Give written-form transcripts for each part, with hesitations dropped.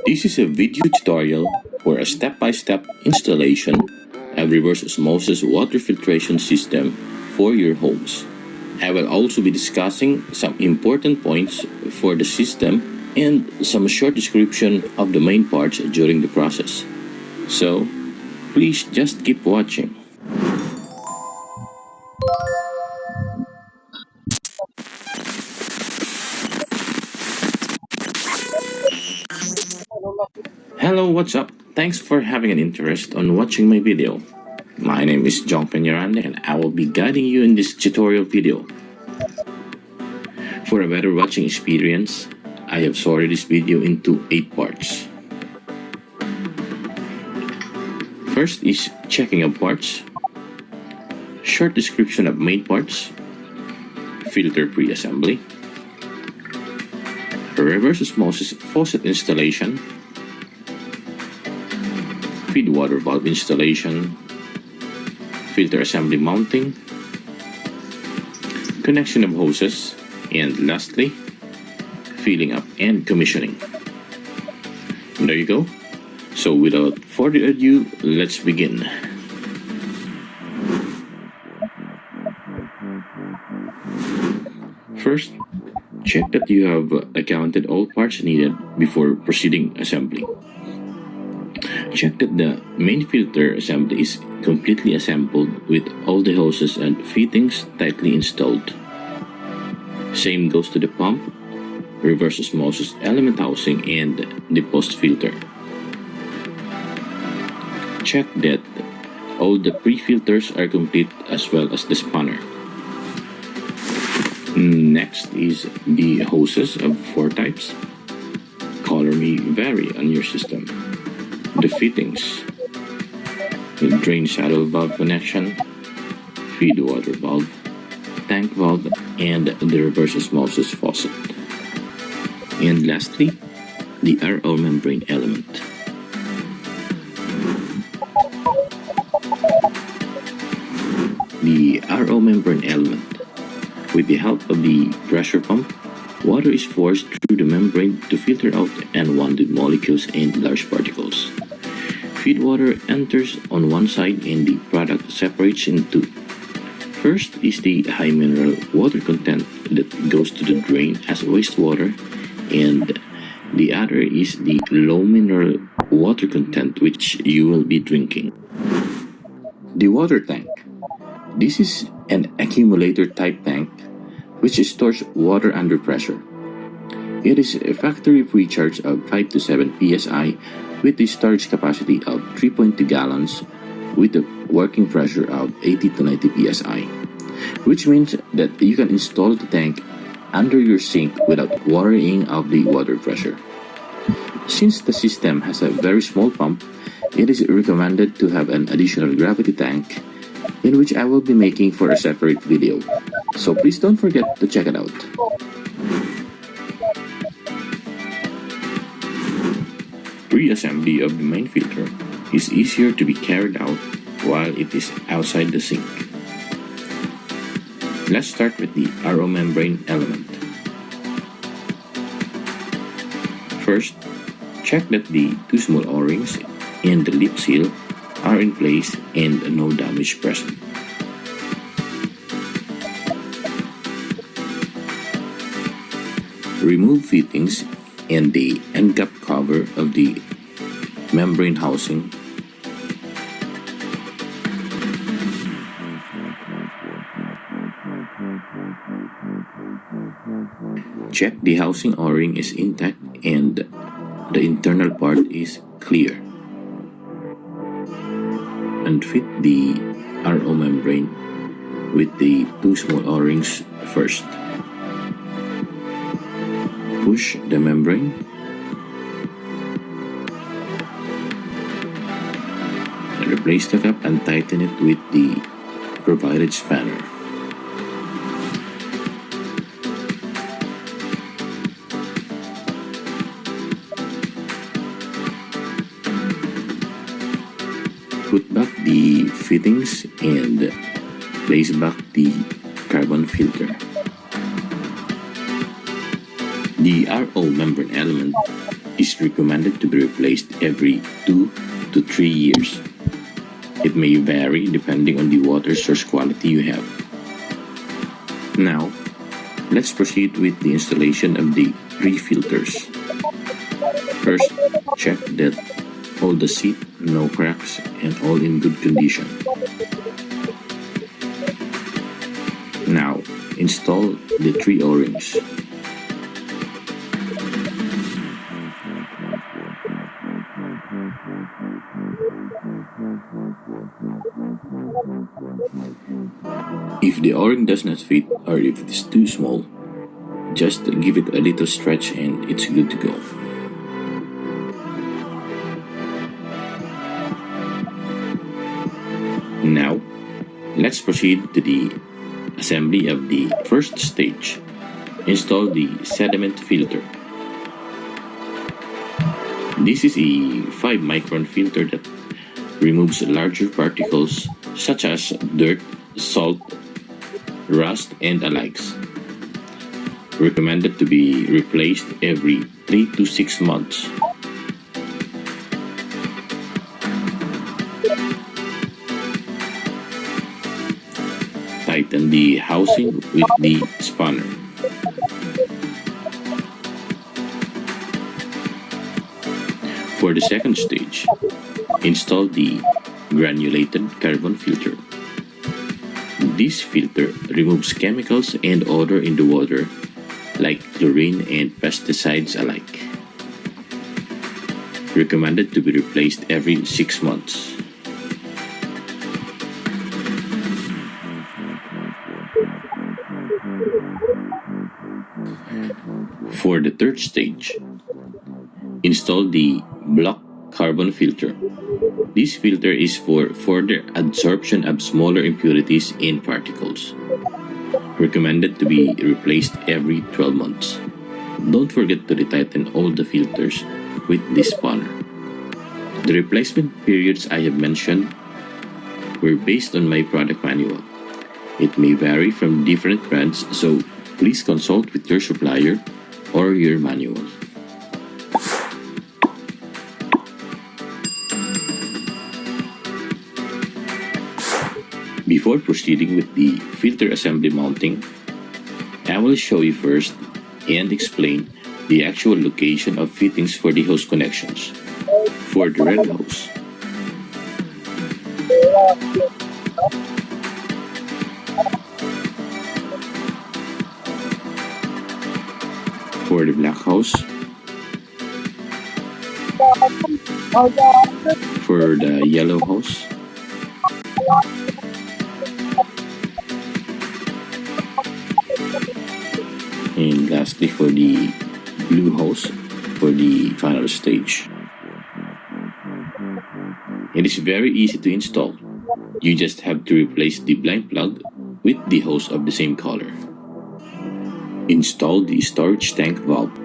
This is a video tutorial for a step-by-step installation of reverse osmosis water filtration system for your homes. I will also be discussing some important points for the system and some short description of the main parts during the process. So, please just keep watching. Hello, what's up? Thanks for having an interest on watching my video. My name is John Peñaranda and I will be guiding you in this tutorial video. For a better watching experience, I have sorted this video into 8 parts. First is checking of parts, short description of main parts, filter pre-assembly, reverse osmosis faucet installation, feed water valve installation, filter assembly mounting, connection of hoses, and lastly, filling up and commissioning. And there you go. So without further ado, let's begin. First, check that you have accounted all parts needed before proceeding assembly. Check that the main filter assembly is completely assembled with all the hoses and fittings tightly installed. Same goes to the pump, reverse osmosis element housing, and the post filter. Check that all the pre-filters are complete as well as the spanner. Next is the hoses of 4 types. Color may vary on your system. The fittings, the drain saddle valve connection, feed water valve, tank valve, and the reverse osmosis faucet. And lastly, the RO membrane element. The RO membrane element. With the help of the pressure pump, water is forced through the membrane to filter out unwanted molecules and large particles. Feed water enters on one side and the product separates in 2. First is the high mineral water content that goes to the drain as wastewater, and the other is the low mineral water content which you will be drinking. The water tank. This is an accumulator type tank which stores water under pressure. It is a factory pre-charge of 5 to 7 psi with a storage capacity of 3.2 gallons with a working pressure of 80 to 90 psi, which means that you can install the tank under your sink without worrying of the water pressure. Since the system has a very small pump, it is recommended to have an additional gravity tank, in which I will be making for a separate video, so please don't forget to check it out. Pre-assembly of the main filter is easier to be carried out while it is outside the sink. Let's start with the RO membrane element. First, check that the 2 small O-rings and the lip seal are in place and no damage present. Remove fittings and the end cap cover of the membrane housing. Check the housing O-ring is intact and the internal part is clear. And fit the RO membrane with the 2 small O-rings first. Push the membrane. And replace the cap and tighten it with the provided spanner. Put back the fittings and place back the carbon filter. The RO membrane element is recommended to be replaced every 2 to 3 years. It may vary depending on the water source quality you have. Now, let's proceed with the installation of the pre-filters. First, check that all the seat, no cracks, and all in good condition. Now, install the 3 O-rings. If the O-ring does not fit or if it is too small, just give it a little stretch and it's good to go. Now, let's proceed to the assembly of the first stage. Install the sediment filter. This is a 5-micron filter that removes larger particles such as dirt, salt, rust, and alikes. Recommended to be replaced every 3 to 6 months. Tighten the housing with the spanner. For the second stage, install the granulated carbon filter. This filter removes chemicals and odor in the water like chlorine and pesticides alike. Recommended to be replaced every 6 months. For the third stage, install the block carbon filter. This filter is for further adsorption of smaller impurities and particles. Recommended to be replaced every 12 months. Don't forget to retighten all the filters with this spanner. The replacement periods I have mentioned were based on my product manual. It may vary from different brands, so please consult with your supplier or your manual. Before proceeding with the filter assembly mounting, I will show you first and explain the actual location of fittings for the hose connections. For the red hose, for the black hose, for the yellow hose, and lastly for the blue hose for the final stage. It is very easy to install. You just have to replace the blind plug with the hose of the same color. Install the storage tank valve.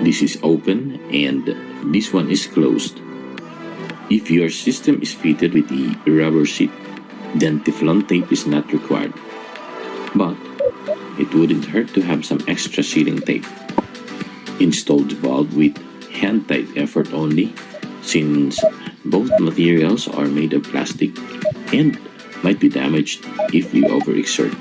This is open and this one is closed. If your system is fitted with a rubber seat, then Teflon tape is not required. But it wouldn't hurt to have some extra sealing tape. Install the valve with hand-tight effort only, since both materials are made of plastic and might be damaged if you overexert.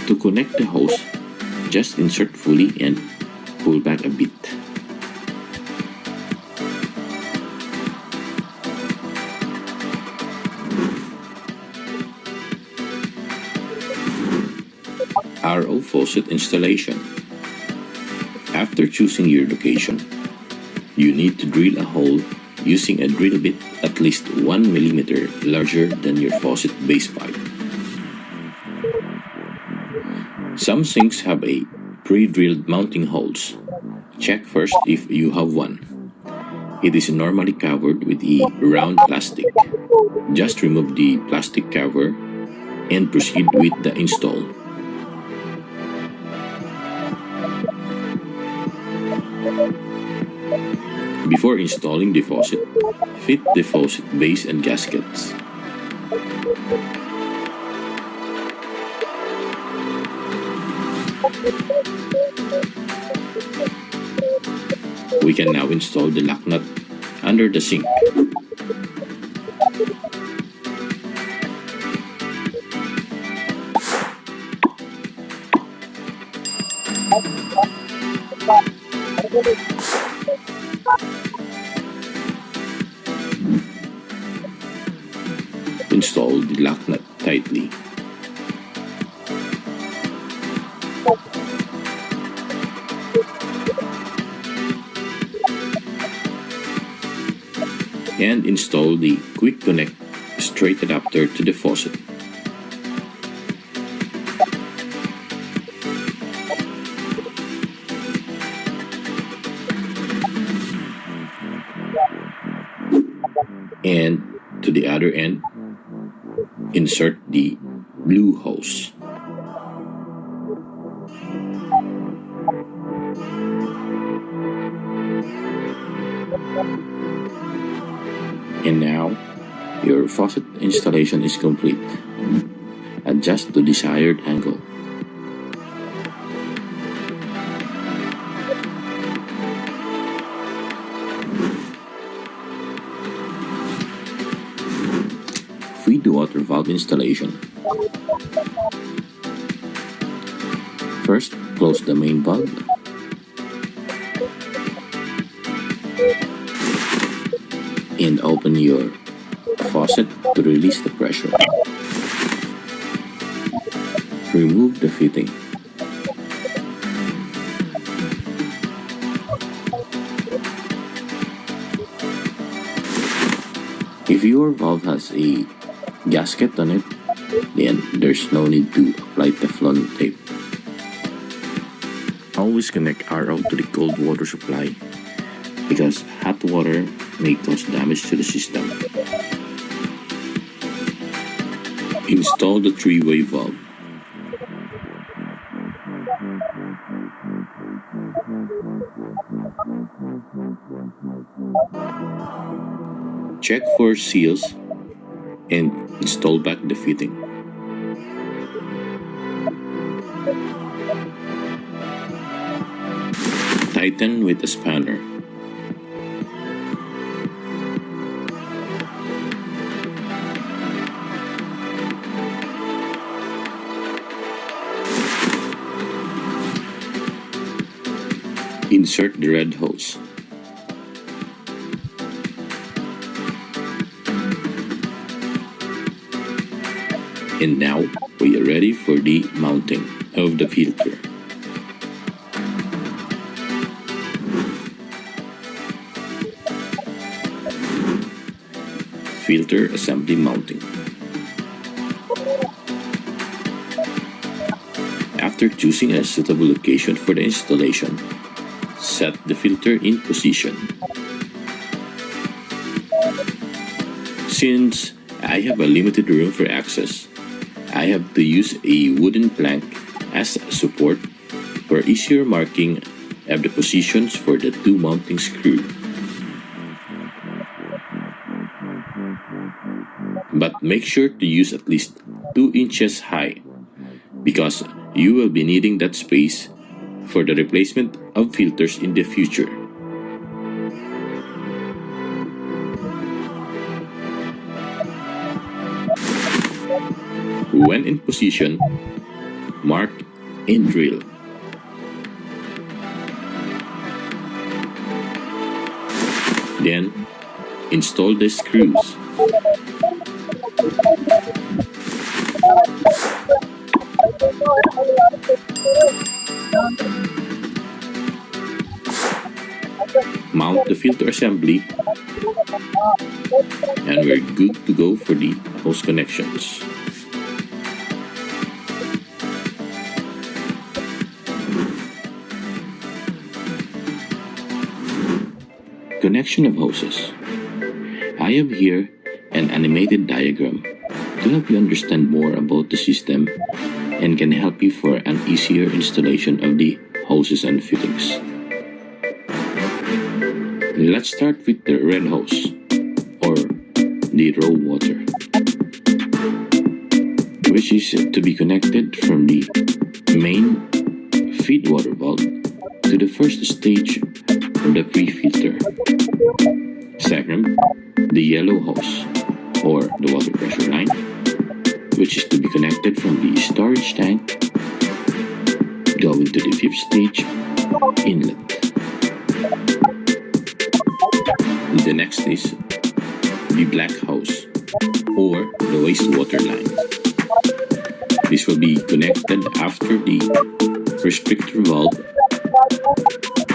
To connect the hose, just insert fully and pull back a bit. RO faucet installation. After choosing your location, you need to drill a hole using a drill bit at least 1 millimeter larger than your faucet base pipe. Some sinks have a pre-drilled mounting holes. Check first if you have one. It is normally covered with a round plastic. Just remove the plastic cover and proceed with the install. Before installing the faucet, fit the faucet base and gaskets. We can now install the lock nut under the sink. Install the lock nut tightly. And install the quick connect straight adapter to the faucet. And to the other end, insert the blue hose. And now, your faucet installation is complete. Adjust to desired angle. Feed the water valve installation. First, close the main valve. And open your faucet to release the pressure. Remove the fitting. If your valve has a gasket on it, then there's no need to apply Teflon tape. Always connect RO to the cold water supply because hot water may cause damage to the system. Install the three-way valve. Check for seals and install back the fitting. Tighten with a spanner. Insert the red hose. And now we are ready for the mounting of the filter. Filter assembly mounting. After choosing a suitable location for the installation, set the filter in position. Since I have a limited room for access, I have to use a wooden plank as support for easier marking of the positions for the two mounting screws. But make sure to use at least 2 inches high because you will be needing that space for the replacement of filters in the future. When in position, mark and drill. Then, install the screws. Mount the filter assembly, and we're good to go for the hose connections. Connection of hoses. I have here an animated diagram to help you understand more about the system and can help you for an easier installation of the hoses and fittings. Let's start with the red hose, or the raw water, which is to be connected from the main feed water valve to the first stage of the pre-filter. Second, the yellow hose, or the water pressure line, which is to be connected from the storage tank going to the fifth stage inlet. The next is the black hose, or the wastewater line. This will be connected after the restrictor valve,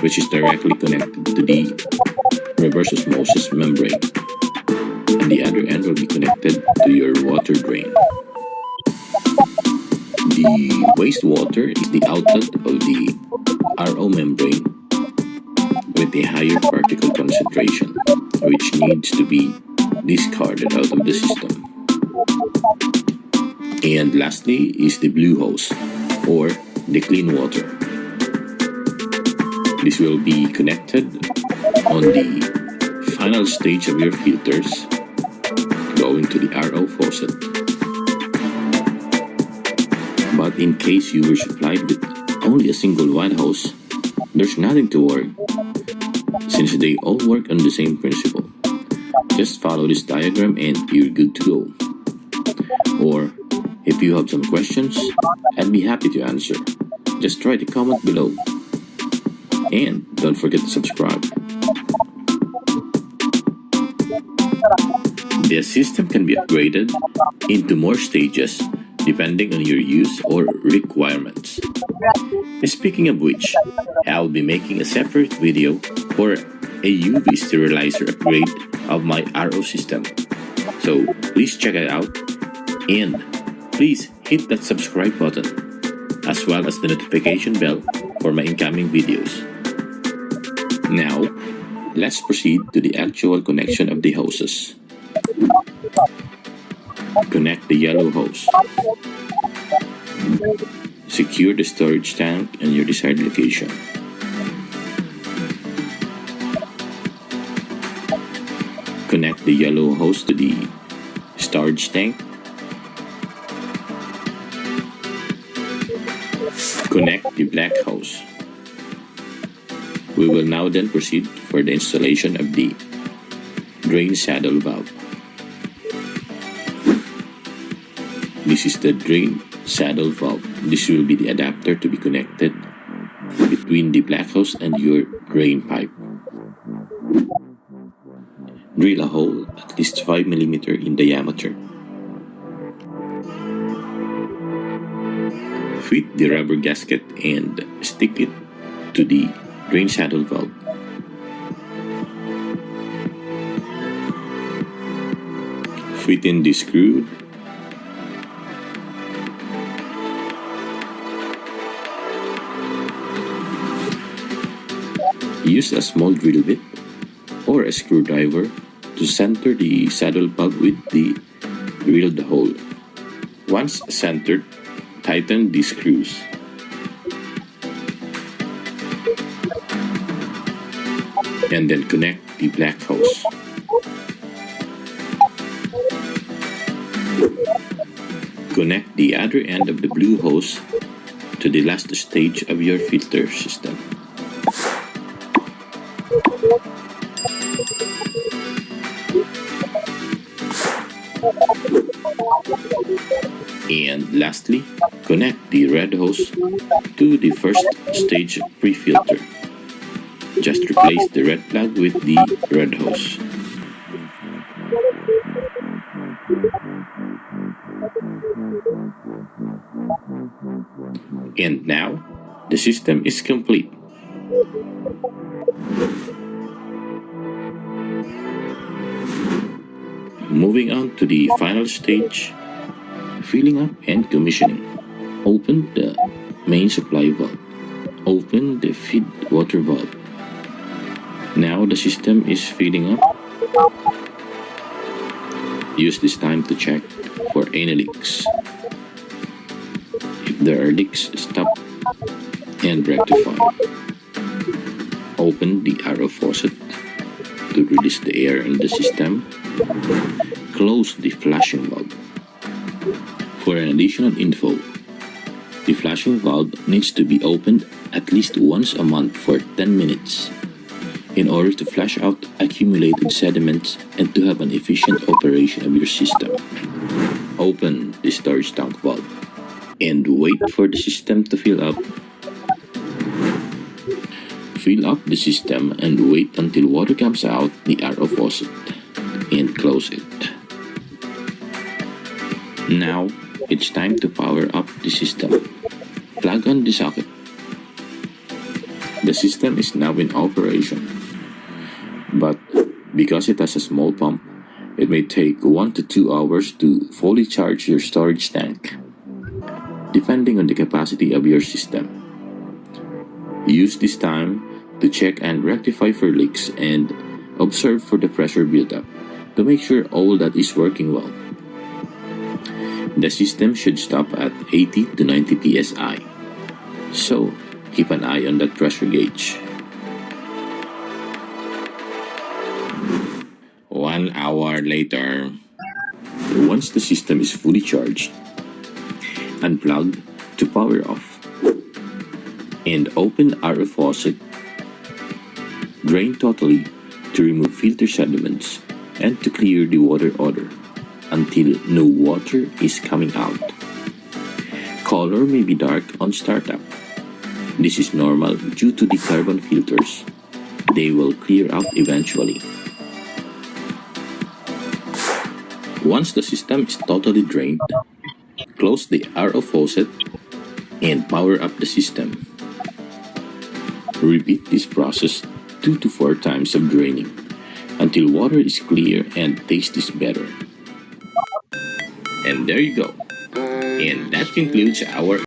which is directly connected to the reverse osmosis membrane, and the other end will be connected to your water drain. The wastewater is the outlet of the RO membrane with a higher particle concentration, which needs to be discarded out of the system. And lastly is the blue hose, or the clean water. This will be connected on the final stage of your filters, going to the RO faucet. But in case you were supplied with only a single white hose, there's nothing to worry, since they all work on the same principle. Just follow this diagram and you're good to go. Or, if you have some questions, I'd be happy to answer. Just write a comment below. And don't forget to subscribe. The system can be upgraded into more stages depending on your use or requirements. Speaking of which, I'll be making a separate video for a UV sterilizer upgrade of my RO system. So please check it out, and please hit that subscribe button, as well as the notification bell for my incoming videos. Now, let's proceed to the actual connection of the hoses. Connect the yellow hose. Secure the storage tank in your desired location. Connect the yellow hose to the storage tank. Connect the black hose. We will now then proceed for the installation of the drain saddle valve. This is the drain saddle valve. This will be the adapter to be connected between the black hose and your drain pipe. Drill a hole at least 5 mm in diameter. Fit the rubber gasket and stick it to the drain saddle valve. Fit in the screw. Use a small drill bit or a screwdriver to center the saddle valve with the drilled hole. Once centered, tighten the screws. And then connect the black hose. Connect the other end of the blue hose to the last stage of your filter system. And lastly, connect the red hose to the first stage pre-filter. Just replace the red plug with the red hose. And now, the system is complete. Moving on to the final stage, filling up and commissioning. Open the main supply valve. Open the feed water valve. Now the system is filling up. Use this time to check for any leaks. If there are leaks, stop and rectify. Open the RO faucet to release the air in the system, close the flushing valve. For an additional info, the flushing valve needs to be opened at least once a month for 10 minutes in order to flush out accumulated sediments and to have an efficient operation of your system. Open the storage tank valve and wait for the system to fill up. Fill up the system and wait until water comes out the RO faucet and close it. Now, it's time to power up the system. Plug on the socket. The system is now in operation, but because it has a small pump, it may take 1 to 2 hours to fully charge your storage tank, depending on the capacity of your system. Use this time to check and rectify for leaks and observe for the pressure buildup to make sure all that is working well. The system should stop at 80 to 90 psi, so keep an eye on that pressure gauge. 1 hour later, once the system is fully charged, unplug to power off and open RO faucet. Drain totally to remove filter sediments and to clear the water odor until no water is coming out. Color may be dark on startup. This is normal due to the carbon filters. They will clear out eventually. Once the system is totally drained, close the RO faucet and power up the system. Repeat this process 2 to 4 times of draining until water is clear and taste is better. And there you go. And that concludes our